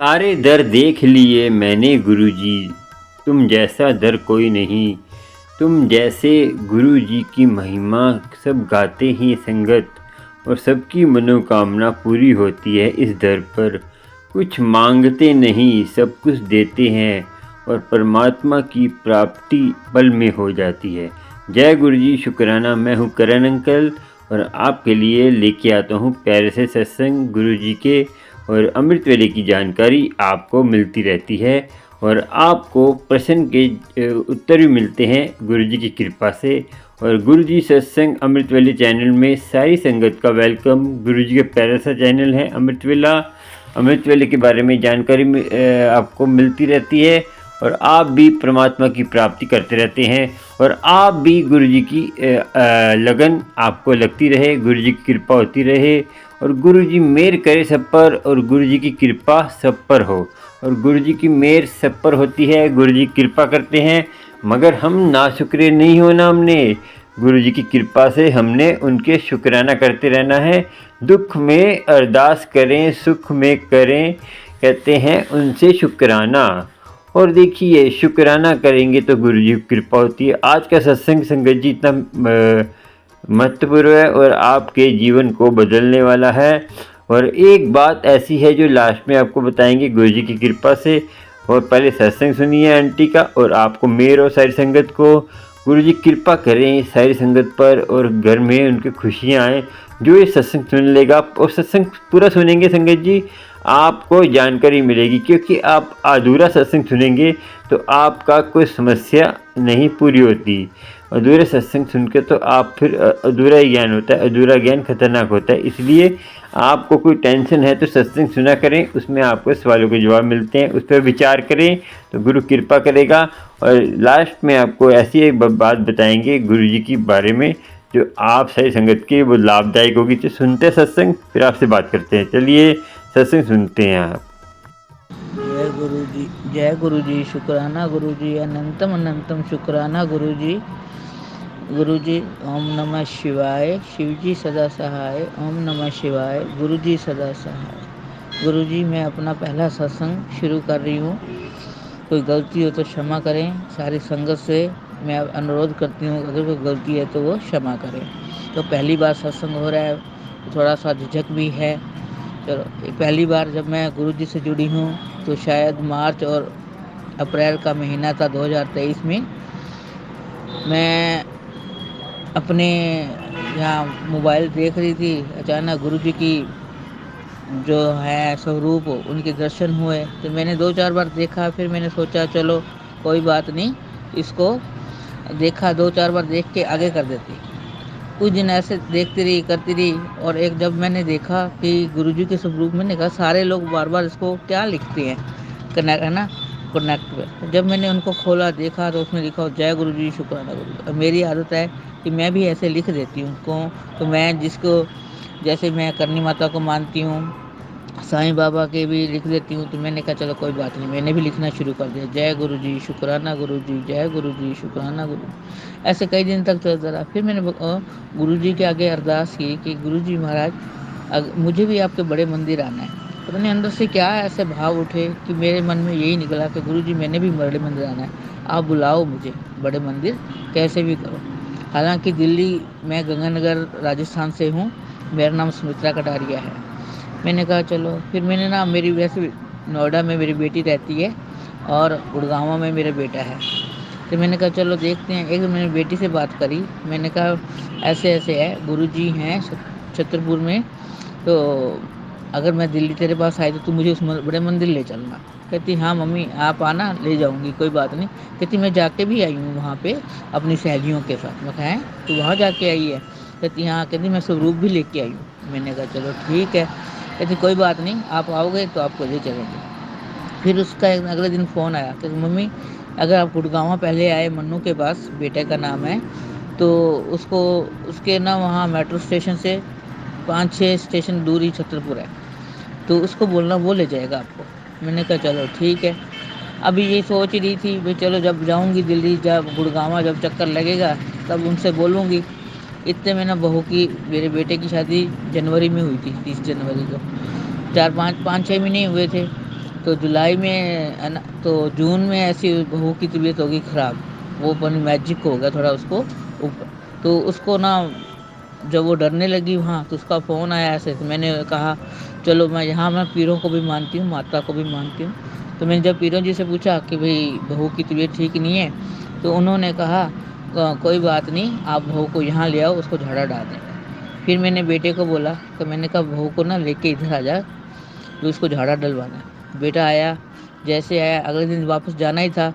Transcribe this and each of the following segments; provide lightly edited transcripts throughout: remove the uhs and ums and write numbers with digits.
सारे दर देख लिए मैंने गुरुजी, तुम जैसा दर कोई नहीं। तुम जैसे गुरुजी की महिमा सब गाते ही संगत, और सबकी मनोकामना पूरी होती है इस दर पर। कुछ मांगते नहीं, सब कुछ देते हैं, और परमात्मा की प्राप्ति पल में हो जाती है। जय गुरुजी, शुक्राना। मैं हूँ करण अंकल, और आपके लिए लेके आता हूँ प्यारे से सत्संग गुरुजी के, और अमृत वेले की जानकारी आपको मिलती रहती है, और आपको प्रश्न के उत्तर भी मिलते हैं गुरुजी की कृपा से। और गुरुजी सत्संग अमृत वेले चैनल में सारी संगत का वेलकम। गुरुजी का प्यारा सा चैनल है अमृत वेला। अमृत वेले के बारे में जानकारी आपको मिलती रहती है, और आप भी परमात्मा की प्राप्ति करते रहते हैं, और आप भी गुरुजी की लगन आपको लगती रहे, गुरुजी की कृपा होती रहे, और गुरुजी मेहर करे सब पर, और गुरुजी की कृपा सब पर हो। और गुरुजी की मेहर सब पर होती है, गुरुजी कृपा करते हैं, मगर हम नाशुक्रे नहीं होना। हमने गुरुजी की कृपा से हमने उनके शुक्राना करते रहना है। दुख में अरदास करें, सुख में करें, कहते हैं उनसे शुक्राना। और देखिए, शुक्राना करेंगे तो गुरुजी की कृपा होती है। आज का सत्संग संगत जी इतना महत्वपूर्ण है, और आपके जीवन को बदलने वाला है। और एक बात ऐसी है जो लास्ट में आपको बताएंगे गुरुजी की कृपा से। और पहले सत्संग सुनिए आंटी का, और आपको मेर और सारी संगत को गुरुजी कृपा करें सारी संगत पर, और घर में उनकी खुशियाँ आएँ। जो ये सत्संग सुन लेगा, और सत्संग पूरा सुनेंगे संगत जी, आपको जानकारी मिलेगी। क्योंकि आप अधूरा सत्संग सुनेंगे तो आपका कोई समस्या नहीं पूरी होती। अधूरे सत्संग सुन के तो आप फिर अधूरा ही ज्ञान होता है। अधूरा ज्ञान खतरनाक होता है। इसलिए आपको कोई टेंशन है तो सत्संग सुना करें, उसमें आपको सवालों के जवाब मिलते हैं, उस पर विचार करें तो गुरु कृपा करेगा। और लास्ट में आपको ऐसी एक बात बताएंगे गुरु जी के बारे में जो आप सही संगत के वो लाभदायक होगी। तो सुनते हैं सत्संग, फिर आपसे बात करते हैं। चलिए सत्संग सुनते हैं आप। जय गुरु जी, जय गुरु जी, शुक्राना गुरु जी, अनंतम अनंतम शुक्राना गुरु जी। गुरु जी ओम नमः शिवाय, शिव जी सदा सहाय। ओम नमः शिवाय, गुरु जी सदा सहाय। गुरु जी, मैं अपना पहला सत्संग शुरू कर रही हूँ। कोई गलती हो तो क्षमा करें। सारी संगत से मैं अनुरोध करती हूँ, अगर कोई गलती है तो वो क्षमा करें। तो पहली बार सत्संग हो रहा है, थोड़ा सा झिझक भी है। चलो, पहली बार जब मैं गुरु जी से जुड़ी हूँ तो शायद मार्च और अप्रैल का महीना था 2023 में। मैं अपने यहाँ मोबाइल देख रही थी, अचानक गुरु जी की जो है स्वरूप उनके दर्शन हुए। तो मैंने 2-4 बार देखा, फिर मैंने सोचा चलो कोई बात नहीं, इसको देखा 2-4 बार देख के आगे कर देती। कुछ दिन ऐसे देखती रही, करती रही, और एक जब मैंने देखा कि गुरुजी के स्वरूप, मैंने कहा सारे लोग बार बार इसको क्या लिखते हैं, कनेक्ट है ना, कनेक्ट पे। जब मैंने उनको खोला, देखा तो उसमें लिखा जय गुरु जी, शुक्राना गुरु जी। मेरी आदत है कि मैं भी ऐसे लिख देती हूँ को। तो मैं जिसको, जैसे मैं करनी माता को मानती हूँ, साईं बाबा के भी लिख देती हूँ। तो मैंने कहा चलो कोई बात नहीं, मैंने भी लिखना शुरू कर दिया, जय गुरु जी, शुक्राना गुरु जी, जय गुरु जी, शुक्राना गुरु। ऐसे कई दिन तक चलता रहा। फिर मैंने गुरु जी के आगे अरदास की कि गुरु जी महाराज, मुझे भी आपके बड़े मंदिर आना है। पता नहीं अंदर से क्या ऐसे भाव उठे कि मेरे मन में यही निकला कि गुरु जी मैंने भी बड़े मंदिर आना है, आप बुलाओ मुझे बड़े मंदिर, कैसे भी करो। हालांकि दिल्ली, मैं गंगानगर राजस्थान से हूँ, मेरा नाम सुमित्रा कटारिया है। मैंने कहा चलो, फिर मैंने ना, मेरी वैसे नोएडा में मेरी बेटी रहती है और गुड़गांव में मेरा बेटा है। तो मैंने कहा चलो देखते हैं। एक दिन मैंने बेटी से बात करी, मैंने कहा ऐसे ऐसे है, गुरुजी हैं छतरपुर में, तो अगर मैं दिल्ली तेरे पास आई तो तू मुझे उस बड़े मंदिर ले चलना। कहती हाँ मम्मी आप आना, ले जाऊंगी, कोई बात नहीं। कहती मैं जाके भी आई हूँ वहाँ पे अपनी सहेलियों के साथ। मैं कहा है तू वहाँ जाके आई है? कहती हाँ। कहती मैं स्वरूप भी लेके आई हूँ। मैंने कहा चलो ठीक है। कहती कोई बात नहीं, आप आओगे तो आपको ले चलेंगे। फिर उसका अगले दिन फ़ोन आया कि मम्मी अगर आप गुड़गांव पहले आए, मन्नू के पास बेटे का नाम है, तो उसको, उसके ना वहाँ मेट्रो स्टेशन से 5-6 स्टेशन दूर ही छतरपुर है, तो उसको बोलना वो ले जाएगा आपको। मैंने कहा चलो ठीक है। अभी ये सोच रही थी भाई चलो जब जाऊंगी दिल्ली, जब गुड़गांव जब चक्कर लगेगा तब उनसे बोलूँगी। इतने में ना बहू की, मेरे बेटे की शादी जनवरी में हुई थी, 30 जनवरी को। 4-5-6 महीने हुए थे। तो जुलाई में है ना, तो जून में ऐसी बहू की तबीयत होगी ख़राब, वो अपन मैजिक हो गया थोड़ा उसको ऊपर। तो उसको ना जब वो डरने लगी वहाँ, तो उसका फ़ोन आया ऐसे, तो मैंने कहा चलो मैं यहाँ, मैं पीरों को भी मानती हूँ, माता को भी मानती हूँ। तो मैंने जब पीरों जी से पूछा कि भाई बहू की तबीयत ठीक नहीं है, तो उन्होंने कहा कोई बात नहीं, आप बहू को यहाँ ले आओ, उसको झाड़ा डाल दें। फिर मैंने बेटे को बोला कि मैंने कहा बहू को ना लेके इधर आ जा, तो उसको झाड़ा डलवाना है। बेटा आया, जैसे आया अगले दिन वापस जाना ही था,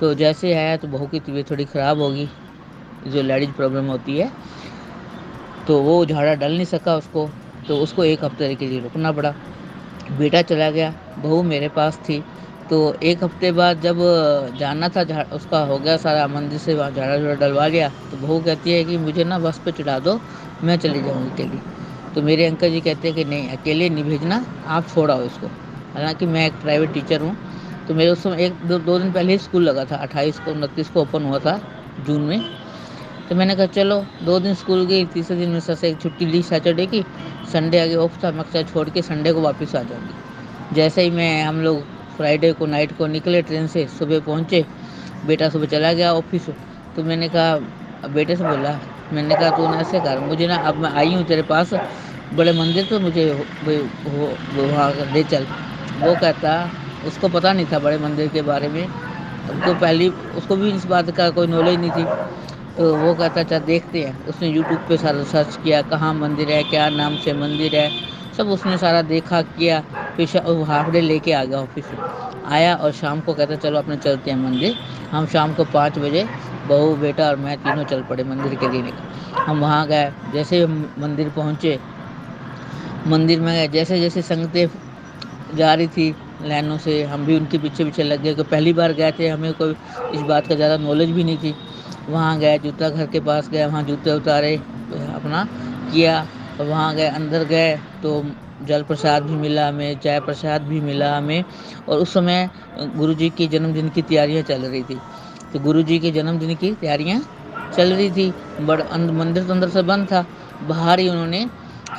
तो जैसे आया तो बहू की तबीयत थोड़ी ख़राब होगी, जो लेडीज प्रॉब्लम होती है, तो वो झाड़ा डल नहीं सका उसको, तो उसको 1 हफ्ते के लिए रुकना पड़ा। बेटा चला गया, बहू मेरे पास थी। तो 1 हफ्ते बाद जब जाना था, उसका हो गया सारा, मंदिर से वहाँ झाड़ा डलवा लिया, तो बहू कहती है कि मुझे ना बस पे चढ़ा दो, मैं चली जाऊँगी अकेली। तो मेरे अंकल जी कहते हैं कि नहीं, अकेले नहीं भेजना, आप छोड़ आओ इसको। हालांकि मैं एक प्राइवेट टीचर हूँ, तो मेरे उस समय 1-2 दिन पहले ही स्कूल लगा था, 28 को 29 को ओपन हुआ था जून में। तो मैंने कहा चलो, 2 दिन स्कूल गई, तीसरे दिन में से एक छुट्टी ली सैटरडे की, संडे आगे ऑफ था, मैं छोड़ के संडे को वापस आ जाऊँगी। जैसे ही मैं हम लोग फ्राइडे को नाइट को निकले ट्रेन से, सुबह पहुँचे, बेटा सुबह चला गया ऑफिस। तो मैंने कहा, बेटे से बोला, मैंने कहा तू ना ऐसे कर, मुझे ना अब मैं आई हूँ तेरे पास बड़े मंदिर, तो मुझे वहाँ ले चल। वो कहता, उसको पता नहीं था बड़े मंदिर के बारे में, तो पहली उसको भी इस बात का कोई नॉलेज नहीं थी। तो वो कहता अच्छा देखते हैं, उसने यूट्यूब पे सारा सर्च किया, कहाँ मंदिर है, क्या नाम से मंदिर है, सब उसने सारा देखा किया। फिर हाफ डे लेके आ गया ऑफिस से, आया और शाम को कहता चलो अपने चलते हैं मंदिर। हम शाम को 5 बजे बहू बेटा और मैं तीनों चल पड़े मंदिर के लिए। हम वहाँ गए, जैसे हम मंदिर पहुँचे, मंदिर में गए, जैसे जैसे संगतें जा रही थी लाइनों से, हम भी उनके पीछे पीछे लग गए, क्योंकि पहली बार गए थे, हमें कोई इस बात का ज़्यादा नॉलेज भी नहीं थी। वहाँ गए, जूता घर के पास गए, वहाँ जूते उतारे, अपना किया, और वहाँ गए, अंदर गए तो जल प्रसाद भी मिला हमें, चाय प्रसाद भी मिला हमें। और उस समय गुरुजी की जन्मदिन की तैयारियाँ चल रही थी, तो गुरुजी के जन्मदिन की तैयारियाँ चल रही थी। मंदिर तो अंदर से बंद था, बाहर ही उन्होंने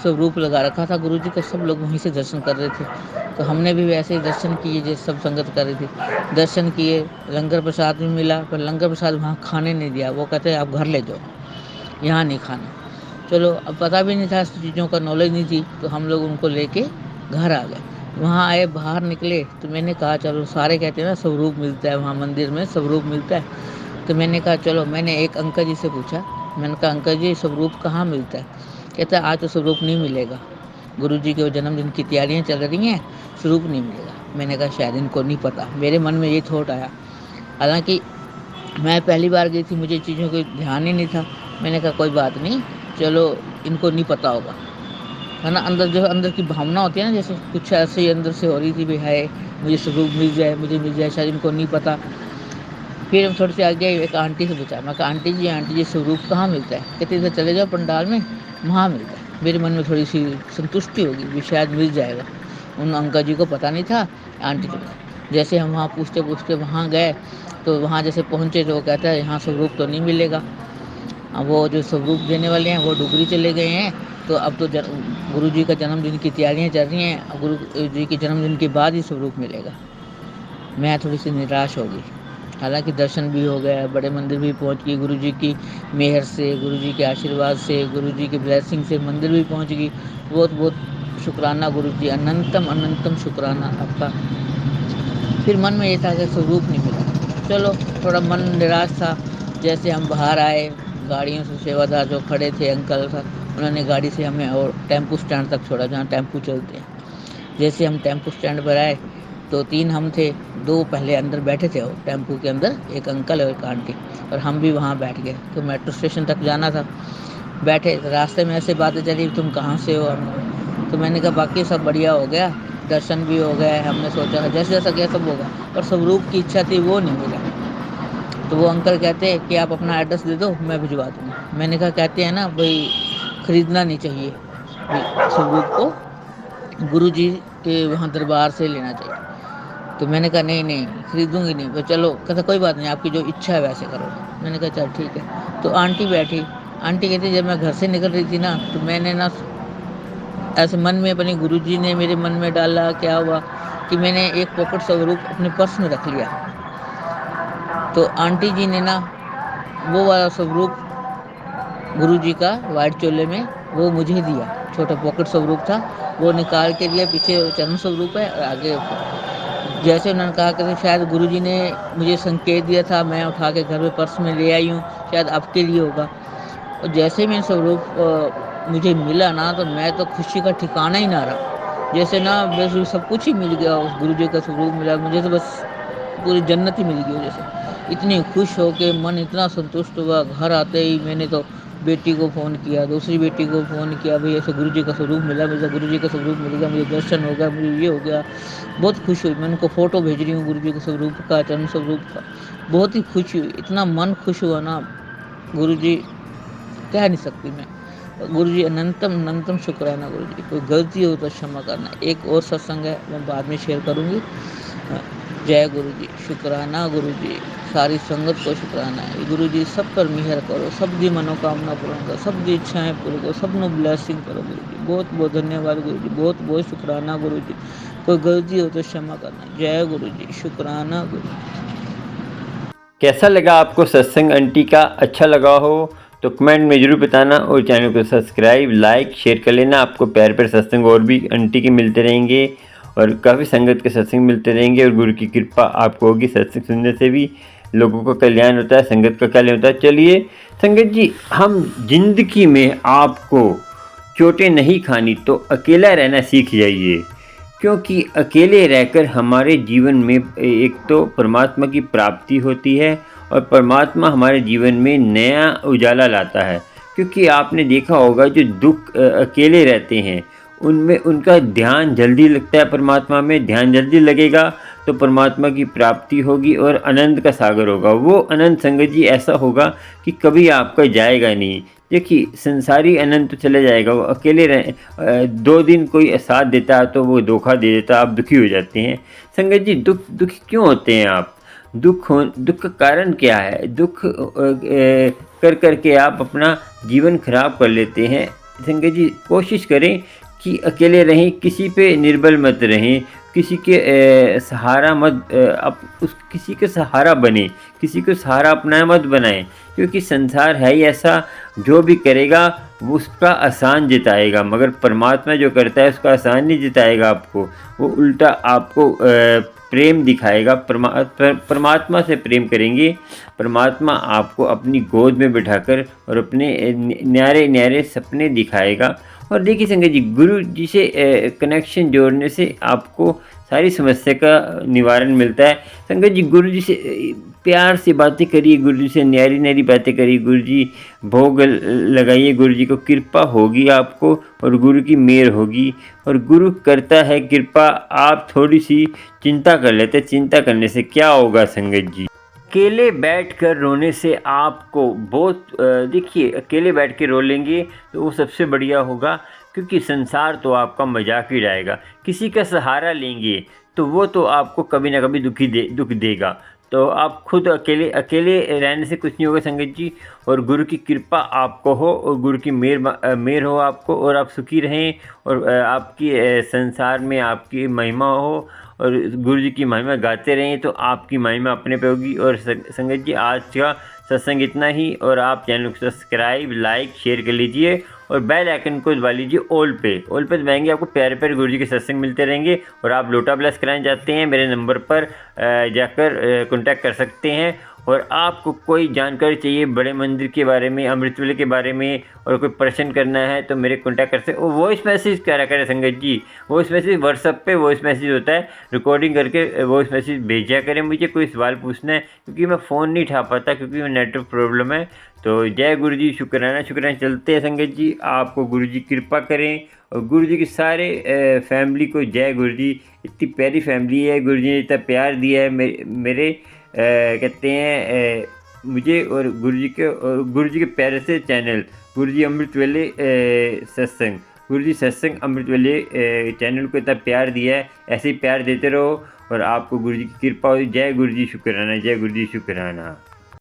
सब रूप लगा रखा था गुरुजी का, सब लोग वहीं से दर्शन कर रहे थे। तो हमने भी वैसे ही दर्शन किए जैसे सब संगत कर रही थी, दर्शन किए, लंगर प्रसाद भी मिला, पर लंगर प्रसाद वहाँ खाने नहीं दिया, वो कहते आप घर ले जाओ, यहाँ नहीं खाना। चलो, अब पता भी नहीं था, चीज़ों का नॉलेज नहीं थी, तो हम लोग उनको लेके घर आ गए। वहाँ आए, बाहर निकले, तो मैंने कहा चलो, सारे कहते हैं ना स्वरूप मिलता है वहाँ मंदिर में, स्वरूप मिलता है। तो मैंने कहा चलो, मैंने एक अंकल जी से पूछा, मैंने कहा अंकल जी स्वरूप कहाँ मिलता है? कहता है आज तो स्वरूप नहीं मिलेगा, गुरुजी के जन्मदिन की तैयारियां चल रही हैं, स्वरूप नहीं मिलेगा। मैंने कहा शायद इनको नहीं पता, मेरे मन में ये थॉट आया। हालांकि मैं पहली बार गई थी, मुझे चीज़ों को ध्यान ही नहीं था। मैंने कहा कोई बात नहीं, चलो इनको नहीं पता होगा, है ना। अंदर जो अंदर की भावना होती है ना, जैसे कुछ ऐसे ही अंदर से हो रही थी, भाई है मुझे स्वरूप मिल जाए, मुझे मिल जाए, शायद इनको नहीं पता। फिर हम थोड़े से आगे एक आंटी से पूछा, मैं कहा आंटी जी स्वरूप कहाँ मिलता है? कहते इधर चले जाओ पंडाल में, वहाँ मिलता है। मेरे मन में थोड़ी सी संतुष्टि होगी भी शायद मिल जाएगा। उन अंकल जी को पता नहीं था, आंटी को पता। जैसे हम वहाँ पूछते पूछते वहाँ गए, तो वहाँ जैसे पहुँचे तो वो कहता है यहाँ स्वरूप तो नहीं मिलेगा, अब वो जो स्वरूप देने वाले हैं वो डुगरी चले गए हैं। तो अब तो गुरु जी का जन्मदिन की तैयारियाँ चल रही हैं, अब गुरु जी के जन्मदिन के बाद ही स्वरूप मिलेगा। मैं थोड़ी सी निराश हो गई। हालांकि दर्शन भी हो गया, बड़े मंदिर भी पहुंच गई, गुरुजी की मेहर से, गुरुजी के आशीर्वाद से, गुरुजी की ब्लेसिंग से मंदिर भी पहुंच गई। बहुत बहुत शुक्राना गुरुजी, अनंतम अनंतम शुक्राना आपका। फिर मन में ये था कि स्वरूप नहीं मिला। चलो, थोड़ा मन निराश था। जैसे हम बाहर आए, गाड़ियों से सेवादार जो खड़े थे अंकल था, उन्होंने गाड़ी से हमें और टेम्पू स्टैंड तक छोड़ा जहाँ टेम्पू चलते हैं। जैसे हम टेम्पू स्टैंड पर आए, तो 3 हम थे, 2 पहले अंदर बैठे थे वो टेम्पू के अंदर, एक अंकल और एक आंटी, और हम भी वहाँ बैठ गए। तो मेट्रो स्टेशन तक जाना था, बैठे, रास्ते में ऐसे बातें चली, तुम कहाँ से हो? हम, तो मैंने कहा बाकी सब बढ़िया हो गया, दर्शन भी हो गए, हमने सोचा जैसे जैसा गया सब होगा, और स्वरूप की इच्छा थी वो नहीं मिला। तो वो अंकल कहते हैं कि आप अपना एड्रेस दे दो, मैं भिजवा दूँगा। मैंने कहा कहते हैं ना भाई, खरीदना नहीं चाहिए स्वरूप को, गुरु जी के वहाँ दरबार से लेना चाहिए। तो मैंने कहा नहीं नहीं, खरीदूंगी नहीं। तो चलो, कहता कोई बात नहीं, आपकी जो इच्छा है वैसे करो। मैंने कहा चल ठीक है। तो आंटी बैठी, आंटी कहती जब मैं घर से निकल रही थी ना, तो मैंने ना ऐसे मन में अपने गुरुजी ने मेरे मन में डाला, क्या हुआ कि मैंने एक पॉकेट स्वरूप अपने पर्स में रख लिया। तो आंटी जी ने ना वो वाला स्वरूप गुरुजी का वाइट चोले में वो मुझे दिया। छोटा पॉकेट स्वरूप था, वो निकाल के दिया। पीछे चरण स्वरूप है और आगे जैसे उन्होंने कहा कि शायद गुरुजी ने मुझे संकेत दिया था, मैं उठा के घर में पर्स में ले आई हूँ, शायद आपके लिए होगा। और जैसे ही मैं स्वरूप मुझे मिला ना, तो मैं तो खुशी का ठिकाना ही ना रहा। जैसे ना बस सब कुछ ही मिल गया, उस गुरुजी का स्वरूप मिला मुझे, तो बस पूरी जन्नत ही मिल गई। जैसे इतनी खुश हो के मन इतना संतुष्ट हुआ। घर आते ही मैंने तो बेटी को फ़ोन किया, दूसरी बेटी को फ़ोन किया, भाई ऐसे गुरुजी का स्वरूप मिला, मुझे गुरुजी का स्वरूप मिल गया, मुझे दर्शन हो गया, मुझे ये हो गया। बहुत खुश हुई। मैं उनको फ़ोटो भेज रही हूँ गुरुजी के स्वरूप का, चरण स्वरूप का। बहुत ही खुश हुई, इतना मन खुश हुआ ना, गुरुजी कह नहीं सकती मैं। गुरुजी अनंतम अनंतम शुक्राना गुरुजी। कोई गलती हो तो क्षमा करना। एक और सत्संग है, मैं बाद में शेयर करूँगी। जय गुरुजी, शुक्राना गुरुजी, सारी संगत को शुक्राना है। गुरुजी सब पर मिहर करो, सब दी मनोकामना पूर्ण करो, सब दी इच्छाएं पूरी करो, सबनो ब्लेसिंग करो गुरुजी। बहुत बहुत धन्यवाद गुरुजी, बहुत बहुत शुक्राना गुरुजी। कोई गलती हो तो क्षमा करना। जय गुरुजी, शुक्राना गुरुजी। कैसा लगा आपको सत्संग आंटी का? अच्छा लगा हो तो कमेंट में ज़रूर बताना और चैनल को सब्सक्राइब, लाइक, शेयर कर लेना। आपको प्यारे प्यारे सत्संग और भी आंटी के मिलते रहेंगे और काफ़ी संगत के सत्संग मिलते रहेंगे और गुरु की कृपा आपको होगी। सत्संग सुनने से भी लोगों का कल्याण होता है, संगत का कल्याण होता है। चलिए संगत जी, हम जिंदगी में आपको चोटें नहीं खानी तो अकेला रहना सीख जाइए, क्योंकि अकेले रहकर हमारे जीवन में एक तो परमात्मा की प्राप्ति होती है और परमात्मा हमारे जीवन में नया उजाला लाता है। क्योंकि आपने देखा होगा जो दुख अकेले रहते हैं उनमें उनका ध्यान जल्दी लगता है, परमात्मा में ध्यान जल्दी लगेगा तो परमात्मा की प्राप्ति होगी और आनंद का सागर होगा। वो आनंद संगत जी ऐसा होगा कि कभी आपका जाएगा नहीं। देखिए संसारी आनंद तो चले जाएगा, वो अकेले रह 2 दिन कोई साथ देता है तो वो धोखा दे देता है, आप दुखी हो जाते हैं। संगत जी दुखी क्यों होते हैं आप? दुख का कारण क्या है? दुख कर के आप अपना जीवन खराब कर लेते हैं। संगत जी कोशिश करें कि अकेले रहें, किसी पे निर्भर मत रहें, किसी के सहारा मत किसी के सहारा बने, किसी को सहारा अपना मत बनाएं, क्योंकि संसार है ही ऐसा, जो भी करेगा वो उसका आसान जिताएगा, मगर परमात्मा जो करता है उसका आसान नहीं जिताएगा आपको, वो उल्टा आपको प्रेम दिखाएगा। परमात्मा से प्रेम करेंगे, परमात्मा आपको अपनी गोद में बिठाकर और अपने न्यारे न्यारे सपने दिखाएगा। और देखिए संगत जी, गुरु जी से कनेक्शन जोड़ने से आपको सारी समस्या का निवारण मिलता है। संगत जी गुरु जी से प्यार से बातें करिए, गुरु जी से न्यारी न्यारी बातें करिए, गुरु जी भोग लगाइए, गुरु जी को कृपा होगी आपको और गुरु की मेहर होगी। और गुरु करता है कृपा, आप थोड़ी सी चिंता कर लेते। चिंता करने से क्या होगा संगत जी? अकेले बैठकर रोने से आपको बहुत देखिए, अकेले बैठ के रो लेंगे तो वो सबसे बढ़िया होगा, क्योंकि संसार तो आपका मजाक ही उड़ाएगा। किसी का सहारा लेंगे तो वो तो आपको कभी ना कभी दुख देगा। तो आप खुद अकेले रहने से कुछ नहीं होगा संगत जी। और गुरु की कृपा आपको हो और गुरु की मेहर हो आपको, और आप सुखी रहें और आपकी संसार में आपकी महिमा हो और गुरु जी की महिमा गाते रहें तो आपकी महिमा अपने पे होगी। और संगत जी आज का सत्संग इतना ही, और आप चैनल को सब्सक्राइब, लाइक, शेयर कर लीजिए और बेल आइकन को दबा लीजिए ऑल पे दबाएंगे, आपको प्यारे प्यारे गुरु जी के सत्संग मिलते रहेंगे। और आप लोटा ब्लेस कराना चाहते हैं, मेरे नंबर पर जाकर कॉन्टैक्ट कर सकते हैं। और आपको कोई जानकारी चाहिए बड़े मंदिर के बारे में, अमृतवेले के बारे में, और कोई प्रश्न करना है तो मेरे कॉन्टैक्ट कर सकते। और वॉइस मैसेज करा करें संगत जी, वॉइस मैसेज व्हाट्सएप पे वॉइस मैसेज होता है, रिकॉर्डिंग करके वॉइस मैसेज भेजा करें मुझे, कोई सवाल पूछना है, क्योंकि मैं फ़ोन नहीं उठा पाता क्योंकि नेटवर्क प्रॉब्लम है। तो जय गुरु जी, शुक्राना चलते हैं संगत जी। आपको गुरु जी कृपा करें और गुरु जी की सारे फैमिली को जय गुरु जी। इतनी प्यारी फैमिली है, गुरु जी ने इतना प्यार दिया है मेरे कहते हैं मुझे और गुरु जी के प्यारे से चैनल गुरु जी अमृतवेले सत्संग, गुरु जी सत्संग अमृतवेले चैनल को इतना प्यार दिया है, ऐसे ही प्यार देते रहो और आपको गुरु जी की कृपा हो। जय गुरु जी, शुक्राना, जय गुरु जी, शुक्राना।